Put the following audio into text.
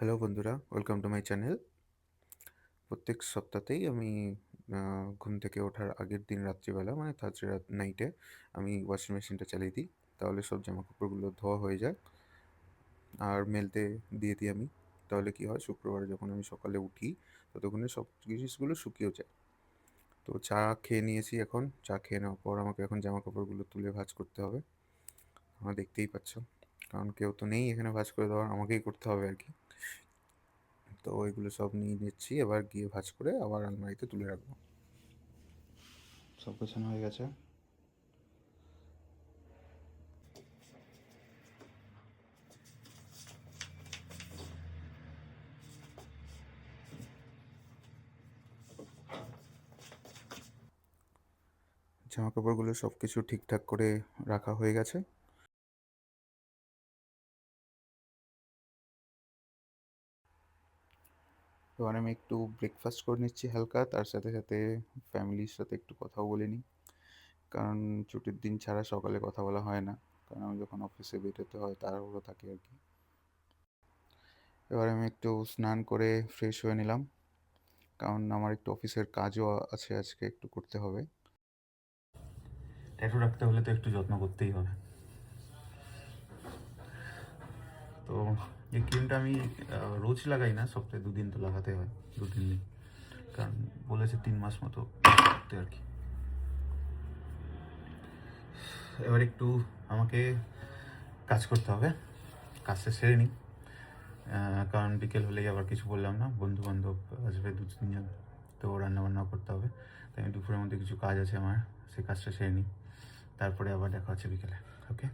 Hello বন্ধুরা, welcome to my channel. প্রত্যেক সপ্তাহতেই আমি ঘুম থেকে ওঠার আগের দিন রাত্রিবেলা মানে থার্সডে নাইটে আমি ওয়াশিং মেশিনটা চালিয়ে দিই। তাহলে সব জামাকাপড়গুলো ধোয়া হয়ে যায় আর মেলতে দিয়ে দিই আমি। তাহলে কী হয়, শুক্রবারে যখন আমি সকালে উঠি ততক্ষণে সব জিনিসগুলো শুকিয়েও যায়। তো চা খেয়ে নিয়েছি এখন। চা খেয়ে নেওয়ার পর আমাকে এখন জামাকাপড়গুলো তুলে ভাঁজ করতে হবে। তোমরা দেখতেই পাচ্ছ, কারণ কেউ তো নেই এখানে ভাঁজ করে দেওয়ার, আমাকেই করতে হবে আর কি। তো ওইগুলো সব নিয়ে নিচ্ছি, এবার গিয়ে ভাঁজ করে আবার আলমারিতে তুলে রাখবো। সব গোছানো হয়ে গেছে। জামা কাপড়গুলো সব কিছু ঠিকঠাক করে রাখা হয়ে গেছে। এবার আমি একটু ব্রেকফাস্ট করে নিচ্ছি হালকা, তার সাথে সাথে ফ্যামিলির সাথে একটু কথাও বলে নিই, কারণ ছুটির দিন ছাড়া সকালে কথা বলা হয় না, কারণ আমি যখন অফিসে বেরোতে হয় তাড়াহুড়ো থাকে আর কি। এবার আমি একটু স্নান করে ফ্রেশ হয়ে নিলাম, কারণ আমার একটু অফিসের কাজও আছে আজকে, একটু করতে হবে। ট্যাটু রাখতে হলে তো একটু যত্ন করতেই হবে। তো এই ক্রিমটা আমি রোজ লাগাই না, সপ্তাহে 2 দিন তো লাগাতে হয়, 2-3 দিন, কারণ বলেছে 3 মাস মতো করতে আর কি। এবার একটু আমাকে কাজ করতে হবে, কাজটা সেরে নিই, কারণ বিকেল হলেই আবার কিছু বললাম না, বন্ধু বান্ধব আসবে 2-3 জন, তো রান্নাবান্নাও করতে হবে। তাই আমি দুপুরের মধ্যে কিছু কাজ আছে আমার, সেই কাজটা সেরে নিই, তারপরে আবার দেখা হচ্ছে বিকেলে। ওকে।